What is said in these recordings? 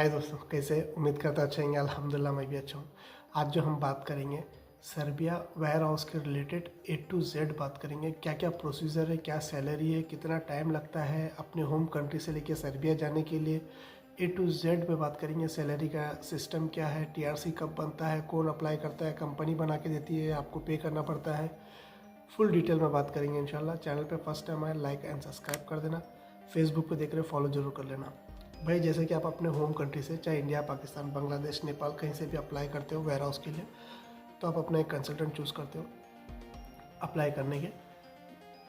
हाय दोस्तों, कैसे उम्मीद करता अच्छा होंगे। अल्हम्दुलिल्लाह मैं भी अच्छा हूँ। आज जो हम बात करेंगे सर्बिया वेयर हाउस के रिलेटेड A to Z बात करेंगे। क्या क्या प्रोसीजर है, क्या सैलरी है, कितना टाइम लगता है अपने होम कंट्री से लेके सर्बिया जाने के लिए। A to Z पे बात करेंगे। सैलरी का सिस्टम क्या है, TRC कब बनता है, कौन अप्लाई करता है, कंपनी बना के देती है, आपको पे करना पड़ता है। फुल डिटेल में बात करेंगे इंशाल्लाह। चैनल पे फर्स्ट टाइम आए लाइक एंड सब्सक्राइब कर देना। फेसबुक पे देख रहे हो फॉलो जरूर कर लेना। भाई जैसे कि आप अपने होम कंट्री से, चाहे इंडिया, पाकिस्तान, बांग्लादेश, नेपाल, कहीं से भी अप्लाई करते हो वेयर हाउस के लिए, तो आप अपना एक कंसल्टेंट चूज़ करते हो। अप्लाई करने के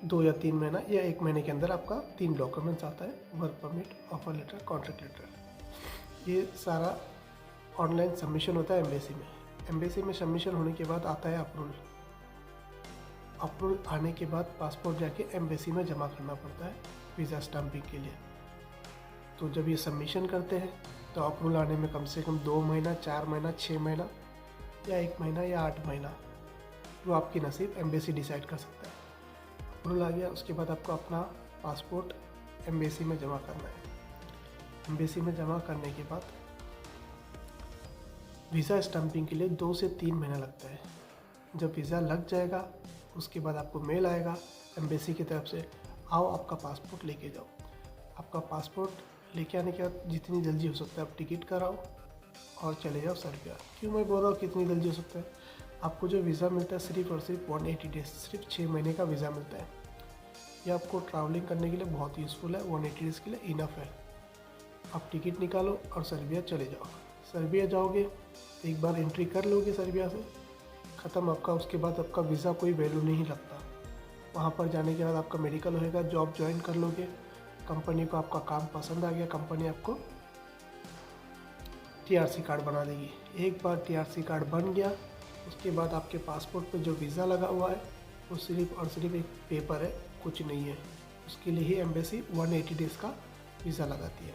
2 या 3 महीना या 1 महीने के अंदर आपका 3 डॉक्यूमेंट्स आता है, work permit, offer letter, contract letter. ये सारा ऑनलाइन सबमिशन होता है एम्बेसी में। एम्बेसी में सबमिशन होने के बाद आता है अप्रूवल। अप्रूवल आने के बाद पासपोर्ट जाके एम्बेसी में जमा करना पड़ता है वीज़ा स्टैंपिंग के लिए। तो जब ये सबमिशन करते हैं तो अप्रूवल आने में कम से कम 2 महीना, 4 महीना, 6 महीना या 1 महीना या 8 महीना, वो आपकी नसीब, एम्बेसी डिसाइड कर सकता है। अप्रूवल आ गया, उसके बाद आपको अपना पासपोर्ट एम्बेसी में जमा करना है। एम्बेसी में जमा करने के बाद वीज़ा स्टैंपिंग के लिए 2 से 3 महीना लगता है। जब वीज़ा लग जाएगा उसके बाद आपको मेल आएगा एम्बेसी की तरफ से, आओ आपका पासपोर्ट लेके जाओ। आपका पासपोर्ट लेके आने के बाद जितनी जल्दी हो सकता है आप टिकट कराओ और चले जाओ सर्बिया। क्यों मैं बोल रहा हूँ कितनी जल्दी हो सकता है? आपको जो वीज़ा मिलता है सिर्फ और सिर्फ 180 डेज, सिर्फ 6 महीने का वीज़ा मिलता है। ये आपको ट्रैवलिंग करने के लिए बहुत यूज़फुल है। 180 डेज़ के लिए इनफ है। आप टिकट निकालो और सर्बिया चले जाओ। सर्बिया जाओगे, एक बार एंट्री कर लोगे सर्बिया से, ख़त्म आपका। उसके बाद आपका वीज़ा कोई वैल्यू नहीं लगता। वहाँ पर जाने के बाद आपका मेडिकल होएगा, जॉब ज्वाइन कर लोगे। कंपनी को आपका काम पसंद आ गया, कंपनी आपको TRC कार्ड बना देगी। एक बार TRC कार्ड बन गया उसके बाद आपके पासपोर्ट पे जो वीज़ा लगा हुआ है वो सिर्फ और सिर्फ एक पेपर है, कुछ नहीं है। उसके लिए ही एम्बेसी 180 डेज़ का वीज़ा लगाती है।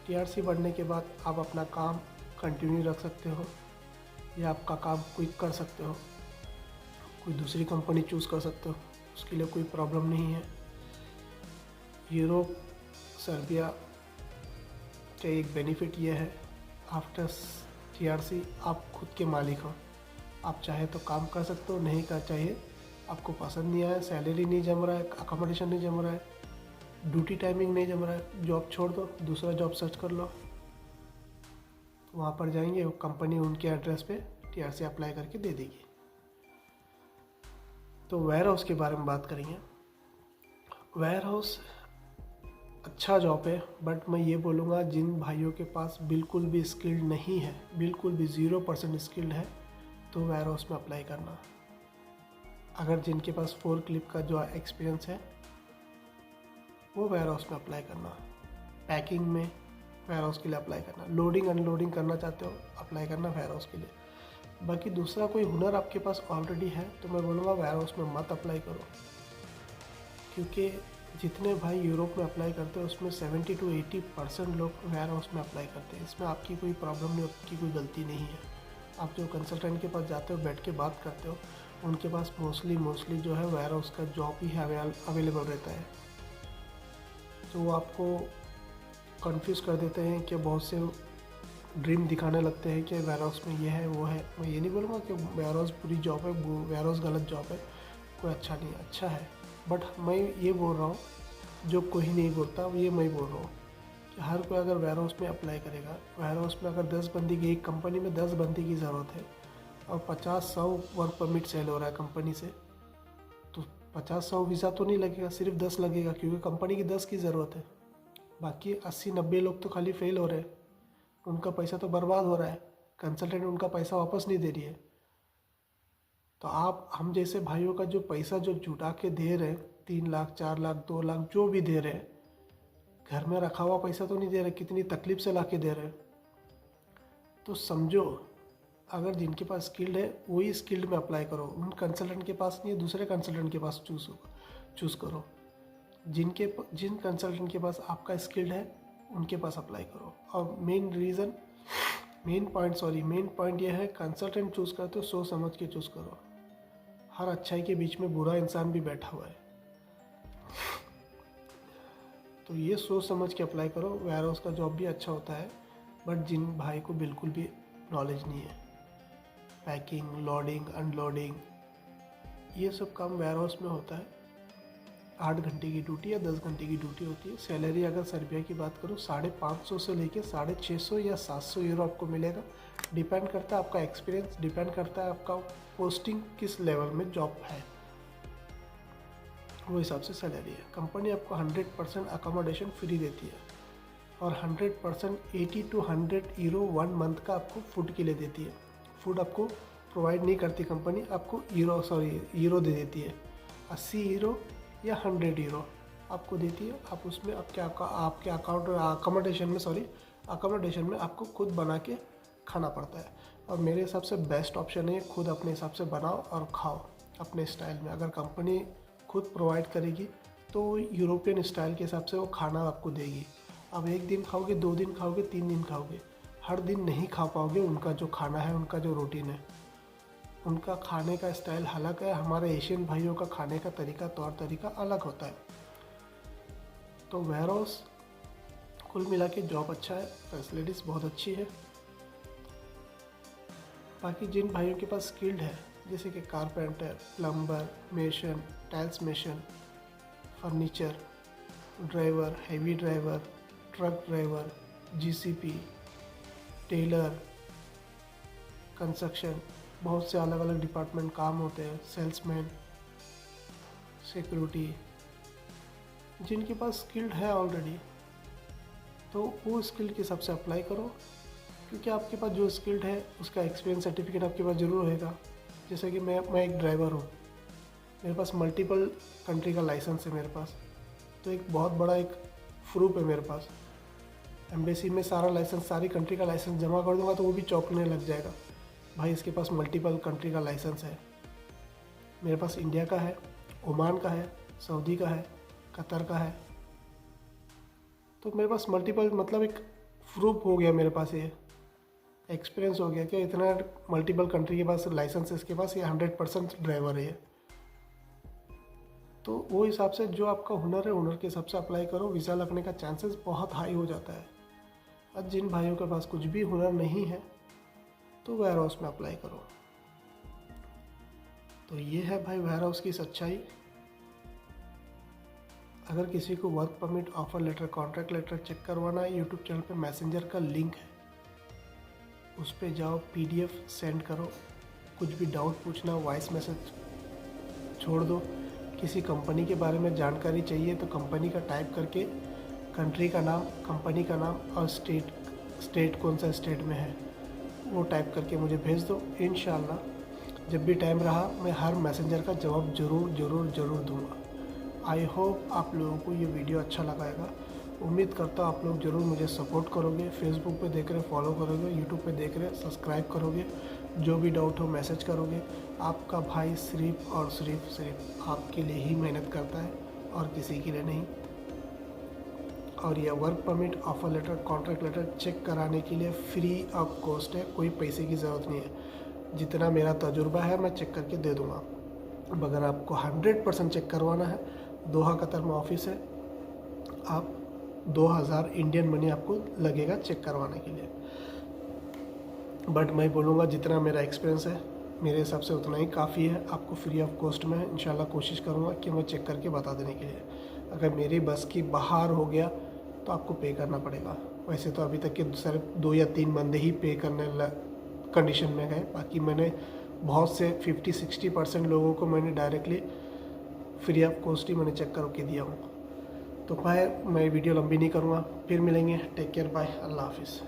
TRC बनने के बाद आप अपना काम कंटिन्यू रख सकते हो या आपका काम क्विक कर सकते हो, कोई दूसरी कंपनी चूज़ कर सकते हो, उसके लिए कोई प्रॉब्लम नहीं है। यूरोप, सर्बिया का एक बेनिफिट ये है, आफ्टर TRC आप खुद के मालिक हो। आप चाहे तो काम कर सकते हो, नहीं कर चाहिए, आपको पसंद नहीं आया, सैलरी नहीं जम रहा है, अकोमोडेशन नहीं जम रहा है, ड्यूटी टाइमिंग नहीं जम रहा है, जॉब छोड़ दो, दूसरा जॉब सर्च कर लो। वहाँ पर जाएंगे, वो कंपनी उनके एड्रेस पे TRC अप्लाई करके दे देगी। तो वेयर हाउस के बारे में बात करेंगे। वेयर हाउस अच्छा जॉब है, बट मैं ये बोलूँगा जिन भाइयों के पास बिल्कुल भी स्किल्ड नहीं है, बिल्कुल भी 0% स्किल्ड है, तो वेयर हाउस में अप्लाई करना। अगर जिनके पास फोर्कलिफ्ट का जो एक्सपीरियंस है वो वेयर हाउस में अप्लाई करना। पैकिंग में वेयर हाउस के लिए अप्लाई करना। लोडिंग अनलोडिंग करना चाहते हो, अप्लाई करना वेयर हाउस के लिए। बाकी दूसरा कोई हुनर आपके पास ऑलरेडी है तो मैं बोलूँगा वेयर हाउस में मत अप्लाई करो, क्योंकि जितने भाई यूरोप में अप्लाई करते हैं उसमें 70 to 80% लोग वेयर हाउस में अप्लाई करते हैं। इसमें आपकी कोई प्रॉब्लम नहीं, आपकी कोई गलती नहीं है। आप जो कंसल्टेंट के पास जाते हो, बैठ के बात करते हो, उनके पास मोस्टली जो है वेयर हाउस का जॉब ही अवेलेबल रहता है। तो वो आपको कंफ्यूज कर देते हैं कि बहुत से ड्रीम दिखाने लगते हैं कि वेयर हाउस में ये है वो है। मैं ये नहीं बोलूँगा कि वेयर हाउस बुरी जॉब है, वेयर हाउस गलत जॉब है, कोई अच्छा नहीं है, अच्छा है। बट मैं ये बोल रहा हूँ, जो कोई नहीं बोलता ये मैं बोल रहा हूँ कि हर कोई अगर वेयर हाउस में अप्लाई करेगा, वेयर हाउस में अगर 10 बंदी की, एक कंपनी में 10 बंदी की ज़रूरत है और 50-100 वर्क परमिट सेल हो रहा है कंपनी से, तो 50-100 वीज़ा तो नहीं लगेगा, सिर्फ 10 लगेगा, क्योंकि कंपनी की 10 की ज़रूरत है। बाकी 80-90 लोग तो खाली फेल हो रहे हैं, उनका पैसा तो बर्बाद हो रहा है, कंसल्टेंट उनका पैसा वापस नहीं दे रही है। तो आप हम जैसे भाइयों का जो पैसा जो जुटा के दे रहे हैं, 3 लाख, 4 लाख, 2 लाख जो भी दे रहे हैं, घर में रखा हुआ पैसा तो नहीं दे रहे, कितनी तकलीफ से ला के दे रहे हैं। तो समझो, अगर जिनके पास स्किल्ड है वही स्किल्ड में अप्लाई करो। उन कंसल्टेंट के पास नहीं, दूसरे कंसल्टेंट के पास चूज़ करो। जिन कंसल्टेंट के पास आपका स्किल्ड है उनके पास अप्लाई करो। और मेन पॉइंट ये है, कंसल्टेंट चूज़ करते हो सोच समझ के चूज़ करो। हर अच्छाई के बीच में बुरा इंसान भी बैठा हुआ है, तो ये सोच समझ के अप्लाई करो। वेयर हाउस का जॉब भी अच्छा होता है, बट जिन भाई को बिल्कुल भी नॉलेज नहीं है, पैकिंग, लोडिंग, अनलोडिंग, ये सब काम वेयर हाउस में होता है। 8 घंटे की ड्यूटी या 10 घंटे की ड्यूटी होती है। सैलरी अगर सर्बिया की बात करूँ 550 से लेके 650 या 700 यूरो आपको मिलेगा। डिपेंड करता है आपका एक्सपीरियंस, डिपेंड करता है आपका पोस्टिंग किस लेवल में जॉब है, वो हिसाब से सैलरी है। कंपनी आपको 100% अकोमोडेशन फ्री देती है और 100% 80 to 100 यूरो 1 मंथ का आपको फूड के लिए देती है। फूड आपको प्रोवाइड नहीं करती कंपनी, आपको यूरो दे देती है। 80 यूरो या 100 यूरो आपको देती है। आप उसमें आपके अकोमोडेशन में आपको खुद बना के खाना पड़ता है। और मेरे हिसाब से बेस्ट ऑप्शन है खुद अपने हिसाब से बनाओ और खाओ अपने स्टाइल में। अगर कंपनी खुद प्रोवाइड करेगी तो यूरोपियन स्टाइल के हिसाब से वो खाना आपको देगी। अब 1 दिन खाओगे, 2 दिन खाओगे, 3 दिन खाओगे, हर दिन नहीं खा पाओगे उनका जो खाना है, उनका जो रूटीन है। उनका खाने का स्टाइल अलग है, हमारे एशियन भाइयों का खाने का तरीका, तौर तरीका अलग होता है। तो वेयर हाउस कुल मिला के जॉब अच्छा है, फैसिलिटीज़ बहुत अच्छी है। बाकी जिन भाइयों के पास स्किल्ड है जैसे कि carpenter, plumber, mason, tiles mason, furniture, driver, heavy driver, truck driver, GCP, tailor, construction, बहुत से अलग अलग डिपार्टमेंट काम होते हैं, सेल्समैन, सिक्योरिटी, जिनके पास स्किल्ड है ऑलरेडी तो वो स्किल्ड के हिसाब से अप्लाई करो, क्योंकि आपके पास जो स्किल्ड है उसका एक्सपीरियंस सर्टिफिकेट आपके पास ज़रूर रहेगा। जैसे कि मैं एक ड्राइवर हूँ, मेरे पास मल्टीपल कंट्री का लाइसेंस है मेरे पास, तो एक बहुत बड़ा एक प्रूफ है मेरे पास। एम्बेसी में सारा लाइसेंस, सारी कंट्री का लाइसेंस जमा कर दूंगा तो वो भी चौंकने लग जाएगा, भाई इसके पास मल्टीपल कंट्री का लाइसेंस है। मेरे पास इंडिया का है, ओमान का है, सऊदी का है, कतर का है, तो मेरे पास मल्टीपल मतलब एक प्रूफ हो गया मेरे पास, ये एक्सपीरियंस हो गया कि इतना मल्टीपल कंट्री के पास लाइसेंस है इसके पास, ये 100% ड्राइवर है ये। तो वो हिसाब से जो आपका हुनर है, हुनर के हिसाब से अप्लाई करो, वीज़ा लगने का चांसेस बहुत हाई हो जाता है। अब जिन भाइयों के पास कुछ भी हुनर नहीं है तो वेयर हाउस में अप्लाई करो। तो ये है भाई वेयर हाउस की सच्चाई। अगर किसी को work permit, offer letter, contract letter check करवाना है, यूट्यूब चैनल पे मैसेंजर का लिंक है, उस पर जाओ, PDF सेंड करो, कुछ भी डाउट पूछना वॉइस मैसेज छोड़ दो। किसी कंपनी के बारे में जानकारी चाहिए तो कंपनी का टाइप करके कंट्री का नाम, कंपनी का नाम और स्टेट कौन सा स्टेट में है वो टाइप करके मुझे भेज दो। इंशाल्लाह जब भी टाइम रहा मैं हर मैसेंजर का जवाब ज़रूर दूंगा। आई होप आप लोगों को ये वीडियो अच्छा लगाएगा। उम्मीद करता हूँ आप लोग ज़रूर मुझे सपोर्ट करोगे। फेसबुक पे देख रहे फॉलो करोगे, यूट्यूब पे देख रहे सब्सक्राइब करोगे, जो भी डाउट हो मैसेज करोगे। आपका भाई सिर्फ और सिर्फ आपके लिए ही मेहनत करता है और किसी के लिए नहीं। और यह work permit, offer letter, contract letter check कराने के लिए फ्री ऑफ कॉस्ट है, कोई पैसे की ज़रूरत नहीं है। जितना मेरा तजुर्बा है मैं चेक करके दे दूँगा। अब अगर आपको 100% चेक करवाना है, दोहा कतर में ऑफिस है, आप 2000 इंडियन मनी आपको लगेगा चेक करवाने के लिए। बट मैं बोलूँगा जितना मेरा एक्सपीरियंस है मेरे हिसाब से उतना ही काफ़ी है, आपको फ्री ऑफ कॉस्ट में इंशाल्लाह कोशिश करूँगा कि मैं चेक करके बता देने के लिए। अगर मेरी बस की बाहर हो गया तो आपको पे करना पड़ेगा। वैसे तो अभी तक के सिर्फ 2 या 3 बंदे ही पे करने कंडीशन में गए, बाकी मैंने बहुत से 50-60% लोगों को मैंने डायरेक्टली फ्री ऑफ कॉस्ट ही मैंने चेक करके दिया हूँ। तो भाई मैं वीडियो लंबी नहीं करूँगा, फिर मिलेंगे। टेक केयर, बाय, अल्लाह हाफिज़।